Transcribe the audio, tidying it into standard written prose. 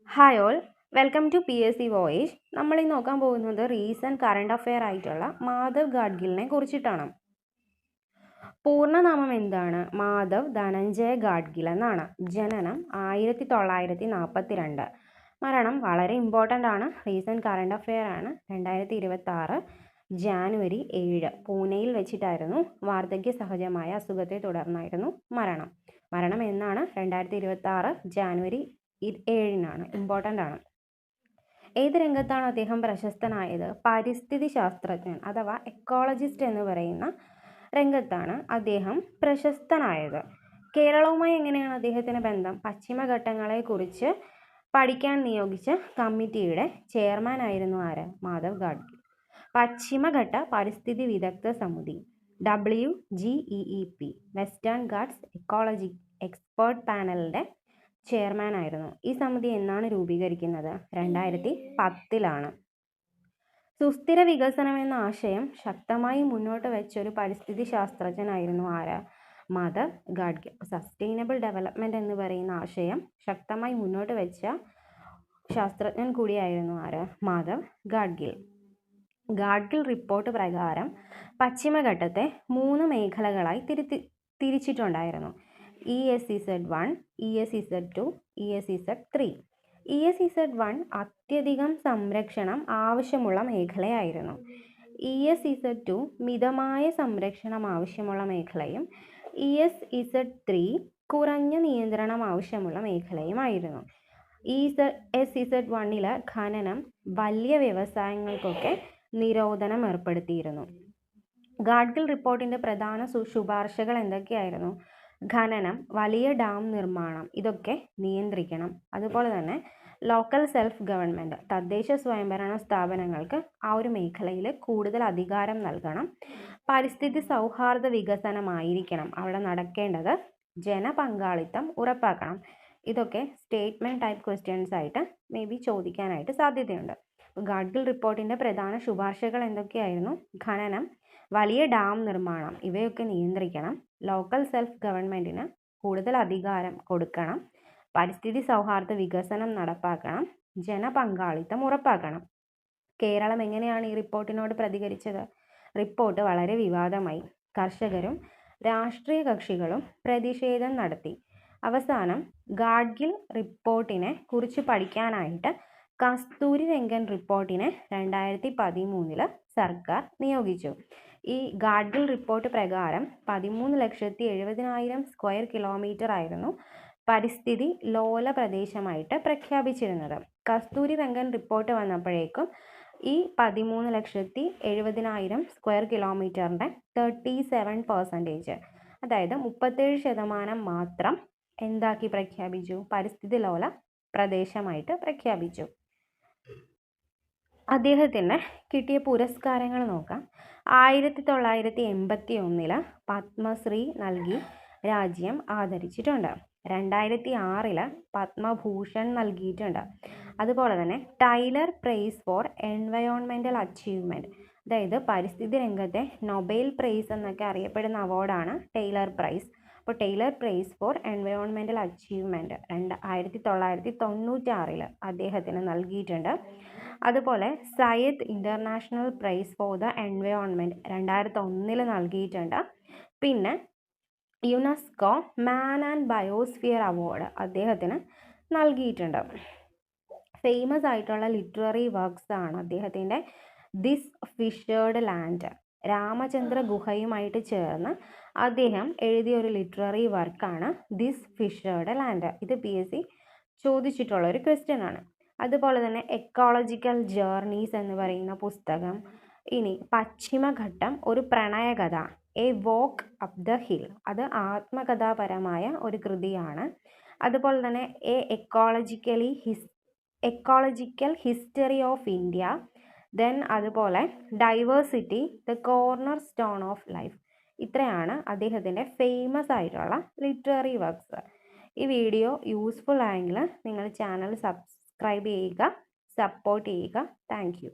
Hi all, welcome to PSC voice. നമ്മൾ ഇന്ന് നോക്കാൻ പോകുന്നത് റീസെൻറ്റ് കറണ്ട് അഫെയർ ആയിട്ടുള്ള മാധവ് ഗാഡ്ഗിലിനെ കുറിച്ചിട്ടാണ്. പൂർണ്ണനാമം എന്താണ്? മാധവ് ധനഞ്ജയ ഗാഡ്ഗിൽ എന്നാണ്. ജനനം 1942. മരണം വളരെ ഇമ്പോർട്ടൻ്റ് ആണ്, റീസെൻറ്റ് കറണ്ട് അഫെയർ ആണ്. 2026 ജാനുവരി 7 പൂനെയിൽ വെച്ചിട്ടായിരുന്നു. വാർദ്ധക്യ സഹജമായ അസുഖത്തെ തുടർന്നായിരുന്നു മരണം എന്നാണ്? 2026 ജാനുവരി 7 ഇമ്പോർട്ടൻ്റ് ആണ്. ഏത് രംഗത്താണ് അദ്ദേഹം പ്രശസ്തനായത്? പരിസ്ഥിതി ശാസ്ത്രജ്ഞൻ അഥവാ എക്കോളജിസ്റ്റ് എന്ന് പറയുന്ന രംഗത്താണ് അദ്ദേഹം പ്രശസ്തനായത്. കേരളവുമായി എങ്ങനെയാണ് അദ്ദേഹത്തിന് ബന്ധം? പശ്ചിമഘട്ടങ്ങളെക്കുറിച്ച് പഠിക്കാൻ നിയോഗിച്ച കമ്മിറ്റിയുടെ ചെയർമാൻ ആയിരുന്നു ആര്? മാധവ് ഗാഡ്ഗിൽ. പശ്ചിമഘട്ട പരിസ്ഥിതി വിദഗ്ധ സമിതി WGEEP Western Ghats ecology expert പാനലിൻ്റെ ചെയർമാൻ ആയിരുന്നു. ഈ സമിതി എന്നാണ് രൂപീകരിക്കുന്നത്? 2010. സുസ്ഥിര വികസനം എന്ന ആശയം ശക്തമായി മുന്നോട്ട് വെച്ചൊരു പരിസ്ഥിതി ശാസ്ത്രജ്ഞനായിരുന്നു ആര്? മാധവ് ഗാഡ്ഗിൽ. സസ്റ്റൈനബിൾ ഡെവലപ്മെൻറ്റ് എന്ന് പറയുന്ന ആശയം ശക്തമായി മുന്നോട്ട് വെച്ച ശാസ്ത്രജ്ഞൻ കൂടിയായിരുന്നു ആര്? മാധവ് ഗാഡ്ഗിൽ. ഗാഡ്ഗിൽ റിപ്പോർട്ട് പ്രകാരം പശ്ചിമഘട്ടത്തെ 3 മേഖലകളായി തിരിച്ചിട്ടുണ്ടായിരുന്നു. ESEZ1, ESEZ2, ESEZ3. ESEZ1 അത്യധികം സംരക്ഷണം ആവശ്യമുള്ള മേഖലയായിരുന്നു. ESEZ2 മിതമായ സംരക്ഷണം ആവശ്യമുള്ള മേഖലയും ESEZ3 കുറഞ്ഞ നിയന്ത്രണം ആവശ്യമുള്ള മേഖലയുമായിരുന്നു. ESEZ1 ഖനനം, വലിയ വ്യവസായങ്ങൾക്കൊക്കെ നിരോധനം ഏർപ്പെടുത്തിയിരുന്നു. ഗാഡ്ഗിൽ റിപ്പോർട്ടിൻ്റെ പ്രധാന ശുപാർശകൾ എന്തൊക്കെയായിരുന്നു? ഖനനം, വലിയ ഡാം നിർമ്മാണം ഇതൊക്കെ നിയന്ത്രിക്കണം. അതുപോലെ തന്നെ ലോക്കൽ സെൽഫ് ഗവൺമെൻറ്, തദ്ദേശ സ്വയംഭരണ സ്ഥാപനങ്ങൾക്ക് ആ ഒരു മേഖലയിൽ കൂടുതൽ അധികാരം നൽകണം. പരിസ്ഥിതി സൗഹാർദ്ദ വികസനമായിരിക്കണം അവിടെ നടക്കേണ്ടത്. ജനപങ്കാളിത്തം ഉറപ്പാക്കണം. ഇതൊക്കെ സ്റ്റേറ്റ്മെൻറ്റ് ടൈപ്പ് ക്വസ്റ്റ്യൻസ് ആയിട്ട് മേ ബി ചോദിക്കാനായിട്ട് സാധ്യതയുണ്ട്. ഗാഡ്ഗിൽ റിപ്പോർട്ടിൻ്റെ പ്രധാന ശുപാർശകൾ എന്തൊക്കെയായിരുന്നു? ഖനനം, വലിയ ഡാം നിർമ്മാണം ഇവയൊക്കെ നിയന്ത്രിക്കണം. ലോക്കൽ സെൽഫ് ഗവൺമെൻറ്റിന് കൂടുതൽ അധികാരം കൊടുക്കണം. പരിസ്ഥിതി സൗഹാർദ്ദ വികസനം നടപ്പാക്കണം. ജനപങ്കാളിത്തം ഉറപ്പാക്കണം. കേരളം എങ്ങനെയാണ് ഈ റിപ്പോർട്ടിനോട് പ്രതികരിച്ചത്? റിപ്പോർട്ട് വളരെ വിവാദമായി. കർഷകരും രാഷ്ട്രീയ കക്ഷികളും പ്രതിഷേധം നടത്തി. അവസാനം ഗാഡ്ഗിൽ റിപ്പോർട്ടിനെ കുറിച്ച് പഠിക്കാനായിട്ട് കസ്തൂരി രംഗൻ റിപ്പോർട്ടിനെ 2013 സർക്കാർ നിയോഗിച്ചു. ഈ ഗാഡ്ഗിൽ റിപ്പോർട്ട് പ്രകാരം 13,70,000 സ്ക്വയർ കിലോമീറ്റർ ആയിരുന്നു പരിസ്ഥിതി ലോല പ്രദേശമായിട്ട് പ്രഖ്യാപിച്ചിരുന്നത്. കസ്തൂരി രംഗൻ റിപ്പോർട്ട് വന്നപ്പോഴേക്കും ഈ 13,70,000 സ്ക്വയർ കിലോമീറ്ററിൻ്റെ 37%, അതായത് 37% മാത്രം എന്താക്കി പ്രഖ്യാപിച്ചു? പരിസ്ഥിതി ലോല പ്രദേശമായിട്ട് പ്രഖ്യാപിച്ചു. അദ്ദേഹത്തിന് കിട്ടിയ പുരസ്കാരങ്ങൾ നോക്കാം. 1981 പത്മശ്രീ നൽകി രാജ്യം ആദരിച്ചിട്ടുണ്ട്. 2006 പത്മഭൂഷൺ നൽകിയിട്ടുണ്ട്. അതുപോലെ തന്നെ Tyler prize for environmental achievement, അതായത് പരിസ്ഥിതി രംഗത്തെ നൊബേൽ പ്രൈസ് എന്നൊക്കെ അറിയപ്പെടുന്ന അവാർഡാണ് ടൈലർ പ്രൈസ്. അപ്പോൾ Tyler prize for environmental achievement 1996 അദ്ദേഹത്തിന് നൽകിയിട്ടുണ്ട്. അതുപോലെ Zayed international prize for the environment 2001 നൽകിയിട്ടുണ്ട്. പിന്നെ UNESCO man and biosphere award അദ്ദേഹത്തിന് നൽകിയിട്ടുണ്ട്. ഫേമസ് ആയിട്ടുള്ള ലിറ്റററി വർക്ക്സ് ആണ് അദ്ദേഹത്തിൻ്റെ ദിസ് ഫിഷേർഡ് ലാൻഡ്. രാമചന്ദ്ര ഗുഹയുമായിട്ട് ചേർന്ന് അദ്ദേഹം എഴുതിയ ഒരു ലിറ്റററി വർക്കാണ് ദിസ് ഫിഷേർഡ് ലാൻഡ്. ഇത് PSC ചോദിച്ചിട്ടുള്ള ഒരു ക്വസ്റ്റ്യൻ ആണ്. അതുപോലെ തന്നെ എക്കോളജിക്കൽ ജേർണീസ് എന്ന് പറയുന്ന പുസ്തകം. ഇനി പശ്ചിമഘട്ടം ഒരു പ്രണയകഥ, a walk up the hill, അത് ആത്മകഥാപരമായ ഒരു കൃതിയാണ്. അതുപോലെ തന്നെ ecological history of India, then അതുപോലെ diversity, the cornerstone of life. ഇത്രയാണ് അദ്ദേഹത്തിൻ്റെ ഫേമസ് ആയിട്ടുള്ള ലിറ്റററി വർക്ക്സ്. ഈ വീഡിയോ യൂസ്ഫുൾ ആയെങ്കിൽ നിങ്ങൾ ചാനൽ സബ്സ്ക്രൈബ് ചെയ്യുക, സപ്പോർട്ട് ചെയ്യുക. Thank U.